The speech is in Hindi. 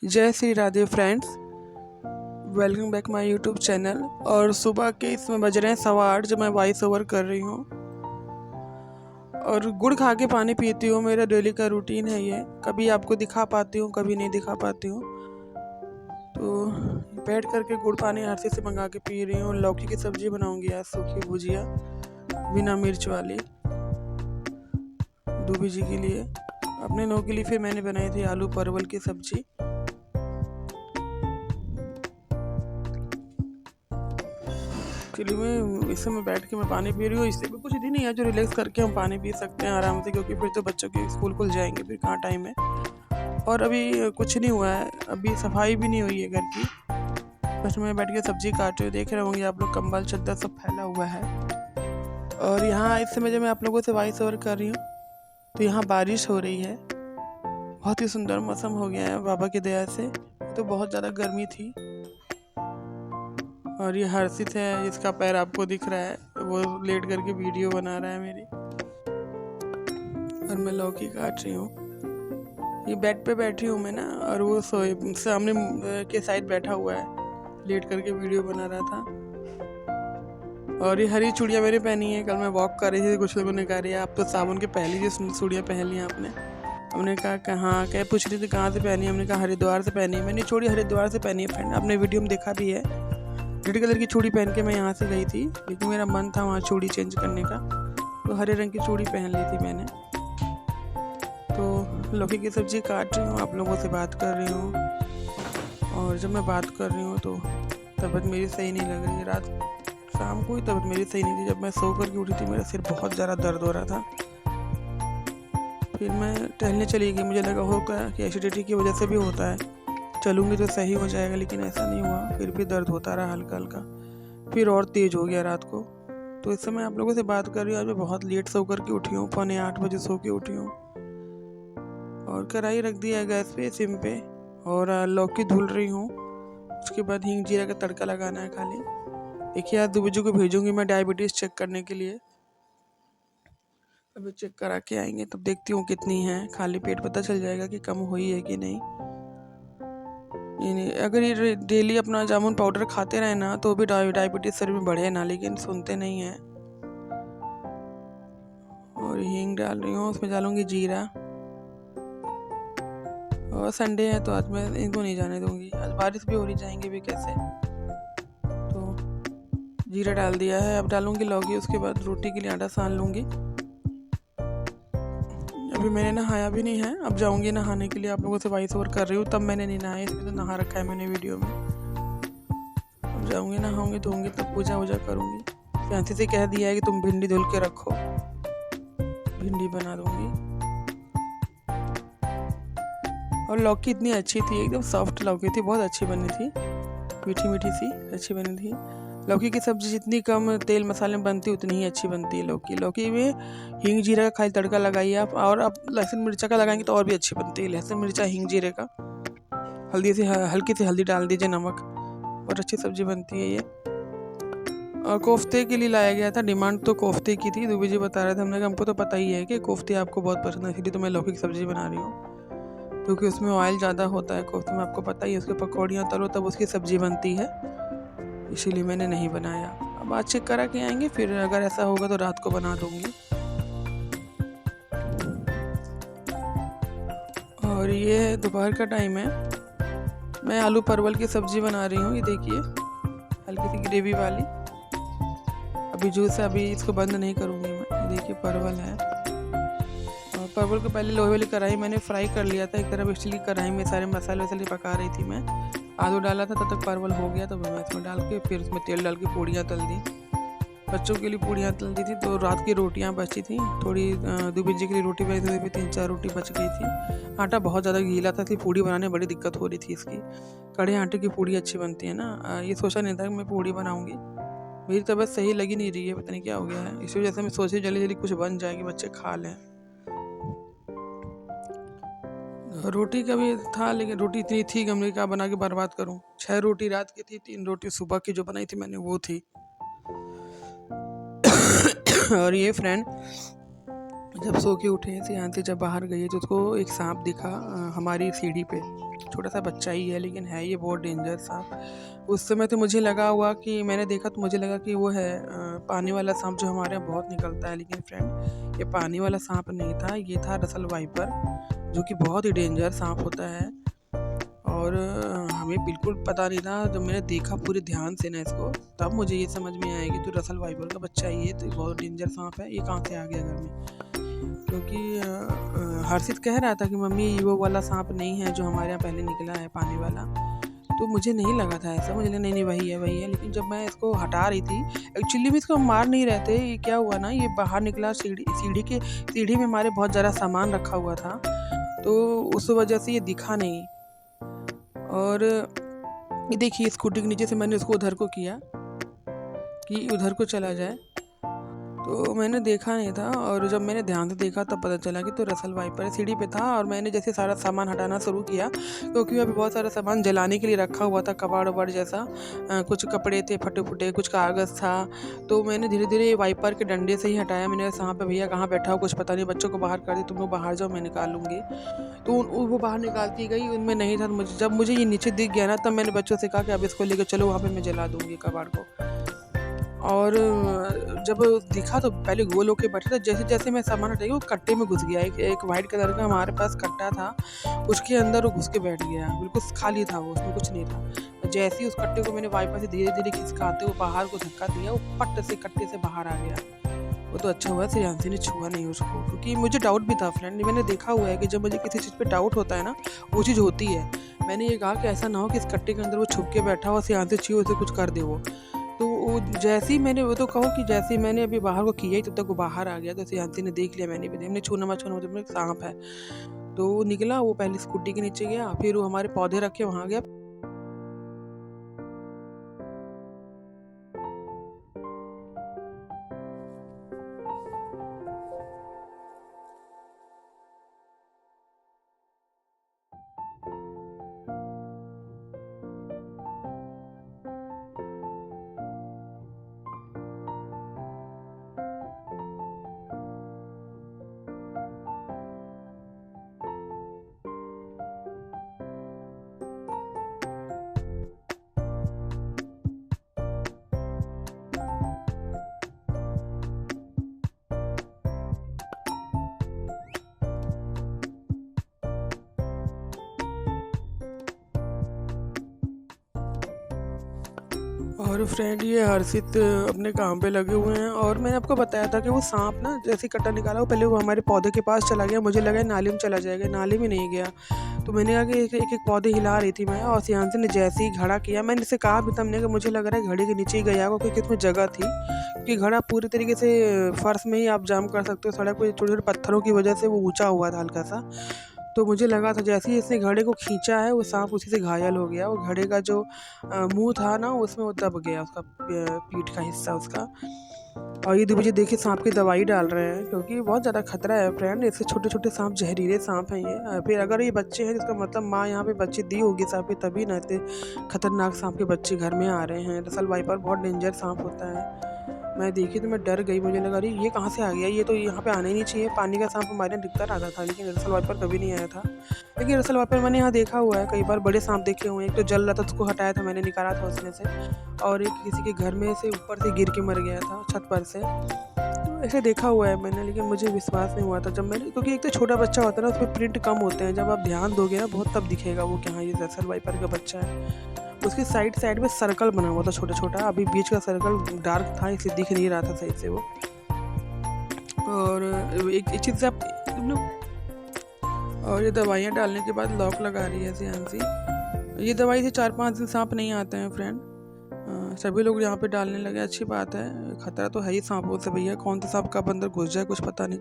जय Shri Radhe friends, welcome back my YouTube channel. और सुबह के इसमें बज रहे हैं 8:15 जब मैं वॉइस ओवर कर रही हूँ। और गुड़ खा के पानी पीती हूँ, मेरा डेली का रूटीन है ये। कभी आपको दिखा पाती हूँ, कभी नहीं दिखा पाती हूँ। तो बैठ करके गुड़ पानी आरती से मंगा के पी रही हूँ। लौकी की सब्जी बनाऊँगी आज, सूखी भुजिया बिना मिर्च वाली, दूबी जी के लिए। अपने नौ के लिए फिर मैंने बनाई थी आलू परवल की सब्जी। चलिए मैं इस समय बैठ के मैं पानी पी रही हूँ। इससे भी कुछ दिन नहीं है जो रिलैक्स करके हम पानी पी सकते हैं आराम से, क्योंकि फिर तो बच्चों के स्कूल खुल जाएंगे, फिर कहाँ टाइम है। और अभी कुछ नहीं हुआ है, अभी सफाई भी नहीं हुई है घर की। बस मैं बैठ के सब्जी काट रही हूँ। देख रहे होंगे आप लोग, कंबल चद्दर सब फैला हुआ है। और यहाँ इस समय जब मैं आप लोगों से वॉइस ओवर कर रही हूँ तो यहाँ बारिश हो रही है। बहुत ही सुंदर मौसम हो गया है बाबा की दया से। तो बहुत ज़्यादा गर्मी थी। और ये हर्षित है, जिसका पैर आपको दिख रहा है, वो लेट करके वीडियो बना रहा है मेरी। और मैं लौकी काट रही हूँ। ये बेड पे बैठी हूँ मैं ना, और वो सोए सामने के साइड बैठा हुआ है, लेट करके वीडियो बना रहा था। और ये हरी चूड़ियाँ मैंने पहनी है। कल मैं वॉक कर रही थी, कुछ लोगों ने कहा रही है आप तो सावन के पहले ही चूड़ियाँ पहन ली आपने। हमने कहा कहाँ, क्या पूछ रही थी कहाँ से पहनी है। हमने कहा हरिद्वार से पहनी है। मैंने चूड़ी हरिद्वार से पहनी है फ्रेंड, आपने वीडियो में देखा भी है। रेड कलर की चूड़ी पहन के मैं यहाँ से गई थी, लेकिन मेरा मन था वहाँ चूड़ी चेंज करने का, तो हरे रंग की चूड़ी पहन ली थी मैंने। तो लौकी की सब्ज़ी काट रही हूँ, आप लोगों से बात कर रही हूँ। और जब मैं बात कर रही हूँ तो तबीयत मेरी सही नहीं लग रही है। रात शाम को ही तबीयत मेरी सही नहीं थी। जब मैं सो कर के उठी थी, मेरा सिर बहुत ज़्यादा दर्द हो रहा था। फिर मैं टहलने चली गई। मुझे लगा होगा कि एसिडिटी की वजह से भी होता है, चलूँगी तो सही हो जाएगा, लेकिन ऐसा नहीं हुआ। फिर भी दर्द होता रहा हल्का हल्का, फिर और तेज़ हो गया रात को। तो इस समय आप लोगों से बात कर रही हूँ। आज मैं बहुत लेट सो करके उठी हूँ, 7:45 बजे सो के उठी हूँ। और कढ़ाई रख दिया है गैस पे, सिम पे, और लौकी धुल रही हूँ। उसके बाद हींग जीरा का तड़का लगाना है खाली। देखिए आज दुबीजू को भेजूँगी मैं डायबिटीज़ चेक करने के लिए। अभी चेक करा के आएंगे, तब देखती हूँ कितनी है। खाली पेट पता चल जाएगा कि कम हुई है कि नहीं। अगर ये डेली अपना जामुन पाउडर खाते रहे ना, तो भी डायबिटीज शरीर में बढ़े ना, लेकिन सुनते नहीं हैं। और हींग डाल रही हूँ, उसमें डालूंगी जीरा। और संडे है तो आज मैं इनको नहीं जाने दूंगी। आज बारिश भी हो रही, जाएंगे भी कैसे। तो जीरा डाल दिया है, अब डालूंगी लौकी। उसके बाद रोटी के लिए आटा सान लूँगी। अभी मैंने नहाया भी नहीं है, अब जाऊंगी नहाने के लिए। आप लोगों से वॉइस ओवर कर रही हूँ, तब मैंने नहीं नहाया। इसमें तो नहा रखा है मैंने वीडियो में। अब जाऊंगी, नहाऊंगी, धोऊंगी, तब पूजा वूजा करूंगी। शांति से कह दिया है कि तुम भिंडी धुल के रखो, भिंडी बना दूंगी। और लौकी इतनी अच्छी थी, एकदम सॉफ्ट लौकी थी, बहुत अच्छी बनी थी, मीठी मीठी सी अच्छी बनी थी। लौकी की सब्ज़ी जितनी कम तेल मसाले में बनती है, उतनी ही अच्छी बनती है लौकी। लौकी में हींग जीरा का खाली तड़का लगाइए आप, और आप लहसुन मिर्चा का लगाएंगे तो और भी अच्छी बनती है। लहसुन मिर्चा हींग जीरे का, हल्दी से हल्की सी हल्दी डाल दीजिए, नमक, और अच्छी सब्ज़ी बनती है ये। और कोफ्ते के लिए लाया गया था, डिमांड तो कोफ्ते की थी। दुबी जी बता रहे थे, हमने कहा हमको तो पता ही है कि कोफ्ते आपको बहुत पसंद है, इसलिए तो मैं लौकी की सब्ज़ी बना रही हूँ, क्योंकि उसमें ऑयल ज़्यादा होता है कोफ्ते में, आपको पता ही है। उसके पकौड़ियाँ तलो तब उसकी सब्ज़ी बनती है, इसीलिए मैंने नहीं बनाया। अब आज चेक करा के आएंगे, फिर अगर ऐसा होगा तो रात को बना दूँगी। और ये दोपहर का टाइम है, मैं आलू परवल की सब्ज़ी बना रही हूँ। ये देखिए, हल्की सी ग्रेवी वाली। अभी जूस है, अभी इसको बंद नहीं करूँगी मैं। ये देखिए परवल है, और परवल को पहले लोहे वाली कढ़ाई मैंने फ्राई कर लिया था एक तरफ। स्टील की कढ़ाई में सारे मसाले वसाले पका रही थी मैं। आलू डाला था, तब तक परवल हो गया, तो मैं इसमें डाल के फिर उसमें तेल डाल के पूड़ियाँ तल दी। बच्चों के लिए पूड़ियाँ तल दी थी, तो रात की रोटियाँ बची थी थोड़ी। दुबी जी के लिए रोटी बची थी, 3-4 रोटी बच गई थी। आटा बहुत ज़्यादा गीला था, इसलिए पूड़ी बनाने में बड़ी दिक्कत हो रही थी इसकी। कड़े आटे की पूड़ी अच्छी बनती है ना। ये सोचा नहीं था कि मैं पूड़ी बनाऊँगी। मेरी तबीयत सही लगी नहीं रही है, पता नहीं क्या हो गया है। इसी वजह से मैं सोची जल्दी जल्दी कुछ बन जाएगी, बच्चे खा लें। रोटी का भी था, लेकिन रोटी इतनी थी कि हमने क्या बना के बर्बाद करूं। 6 रोटी रात की थी, 3 रोटी सुबह की जो बनाई थी मैंने वो थी। और ये फ्रेंड जब सो के उठे, से यहाँ से जब बाहर गई तो उसको एक सांप दिखा हमारी सीढ़ी पे। छोटा सा बच्चा ही है, लेकिन है ये बहुत डेंजर सांप। उस समय तो मुझे लगा हुआ कि मैंने देखा तो मुझे लगा कि वो है पानी वाला सांप जो हमारे यहाँ बहुत निकलता है, लेकिन फ्रेंड ये पानी वाला सांप नहीं था, ये था रसल वाइपर, जो कि बहुत ही डेंजर सांप होता है। और हमें बिल्कुल पता नहीं था, जब मैंने देखा पूरे ध्यान से ना इसको, तब मुझे ये समझ में आया कि तो रसल वाइपर का बच्चा ही है, तो बहुत डेंजर सांप है, ये कहाँ से आ गया घर में। क्योंकि हर्षित कह रहा था कि मम्मी ये वो वाला सांप नहीं है जो हमारे यहाँ पहले निकला है पानी वाला, तो मुझे नहीं लगा था ऐसा, मुझे लगा नहीं नहीं वही है वही है। लेकिन जब मैं इसको हटा रही थी, एक्चुअली में इसको मार नहीं रहे थे, ये क्या हुआ ना, ये बाहर निकला सीढ़ी में हमारे बहुत ज़्यादा सामान रखा हुआ था, तो उस वजह से ये दिखा नहीं। और ये देखिए स्कूटी के नीचे से मैंने उसको उधर को किया कि उधर को चला जाए, तो मैंने देखा नहीं था। और जब मैंने ध्यान से देखा तब पता चला कि तो रसल वाइपर सीढ़ी पे था। और मैंने जैसे सारा सामान हटाना शुरू किया, क्योंकि अभी बहुत सारा सामान जलाने के लिए रखा हुआ था, कबाड़ वबाड़ जैसा, कुछ कपड़े थे फटे फुटे, कुछ कागज़ था, तो मैंने धीरे धीरे वाइपर के डंडे से ही हटाया। मैंने कहा सांप पे भैया कहाँ बैठा हो, कुछ पता नहीं, बच्चों को बाहर कर दी, तुम लोग बाहर जाओ मैं निकाल लूँगी। तो वो बाहर निकालती गई, उनमें नहीं था। जब मुझे ये नीचे दिख गया ना, तब मैंने बच्चों से कहा कि अब इसको लेकर चलो वहाँ पे, मैं जला दूँगी कबाड़ को। और जब दिखा तो पहले गोल होके बैठा था, जैसे जैसे मैं सामान हटाई वो कट्टे में घुस गया। एक वाइट कलर का हमारे पास कट्टा था, उसके अंदर वो घुस के बैठ गया, बिल्कुल खाली था वो, उसमें कुछ नहीं था। जैसे ही उस कट्टे को मैंने वाइपर से धीरे धीरे खिसकाते वो बाहर को धक्का दिया, वो पट से कट्टे से बाहर आ गया। वो तो अच्छा हुआ श्रेयांशी ने छुआ नहीं उसको, क्योंकि मुझे डाउट भी था फ्रेंड। मैंने देखा हुआ है कि जब मुझे किसी चीज़ पे डाउट होता है ना, वो चीज़ होती है। मैंने ये कहा कि ऐसा ना हो कि इस कट्टे के अंदर वो छुप के बैठा हो, श्रेयांशी छुए उसे कुछ कर दे वो। तो वो जैसे ही मैंने, वो तो कहो कि जैसे ही मैंने अभी बाहर को किया ही तब तक वो बाहर आ गया। तो श्रेयांशी ने देख लिया, मैंने भी, हमने छूना मत सांप है। तो वो निकला, वो पहले स्कूटी के नीचे गया, फिर वो हमारे पौधे रखे वहाँ गया। और फ्रेंड ये हर्षित अपने काम पे लगे हुए हैं। और मैंने आपको बताया था कि वो सांप ना जैसे कट्टा निकाला, वो पहले वो हमारे पौधे के पास चला गया, मुझे लगा नाली में चला जाएगा, नाली में नहीं गया। तो मैंने कहा कि एक एक पौधे हिला रही थी मैं, और श्रेयांशी ने जैसे ही घड़ा किया, मैंने इसे कहा भी था हमने कि मुझे लग रहा है घड़े के नीचे ही गया होगा, क्योंकि इसमें जगह थी, क्योंकि घड़ा पूरी तरीके से फर्श में ही आप जाम कर सकते हो, सड़क पर छोटे छोटे पत्थरों की वजह से वो ऊँचा हुआ था हल्का सा। तो मुझे लगा था जैसे ही इसने घड़े को खींचा है, वो सांप उसी से घायल हो गया। वो घड़े का जो मुंह था ना, उसमें वो दब गया, उसका पीठ का हिस्सा उसका। और ये मुझे देखिए सांप की दवाई डाल रहे हैं, क्योंकि बहुत ज़्यादा खतरा है फ्रेंड, इससे छोटे छोटे सांप जहरीले सांप हैं ये। फिर अगर ये बच्चे हैं, इसका मतलब माँ यहाँ पे बच्चे दी होगी सांप की, तभी ना इतने खतरनाक सांप के बच्चे घर में आ रहे हैं। रसल वाइपर बहुत डेंजर सांप होता है। मैं देखी तो मैं डर गई, मुझे लगा अरे ये कहाँ से आ गया, ये तो यहाँ पे आना ही नहीं चाहिए। पानी का सांप हमारे यहाँ दिखता रहता था, लेकिन रसल वाइपर कभी नहीं आया था। लेकिन रसल वाइपर मैंने यहाँ देखा हुआ है कई बार, बड़े सांप देखे हुए हैं। एक तो जल रहा था, उसको हटाया था मैंने, निकाला था उसमें से। और एक किसी के घर में से ऊपर से गिर के मर गया था, छत पर से। तो ऐसे देखा हुआ है मैंने, लेकिन मुझे विश्वास नहीं हुआ था जब मैंने, क्योंकि एक तो छोटा बच्चा होता है ना, उस पर प्रिंट कम होते हैं, जब आप ध्यान दोगे ना बहुत तब दिखेगा वो कि हाँ ये रसल वाइपर का बच्चा है। उसके साइड साइड में सर्कल बना हुआ था छोटा छोटा, अभी बीच का सर्कल डार्क था इसलिए दिख नहीं रहा था सही से वो। और एक चीज़ से आप, और ये दवाइयाँ डालने के बाद लॉक लगा रही है श्रेयांशी। ये दवाई से 4-5 दिन सांप नहीं आते हैं फ्रेंड। सभी लोग यहाँ पे डालने लगे, अच्छी बात है। खतरा तो है ही सांपों से भैया, कौन सा सांप कब अंदर घुस जाए कुछ पता नहीं।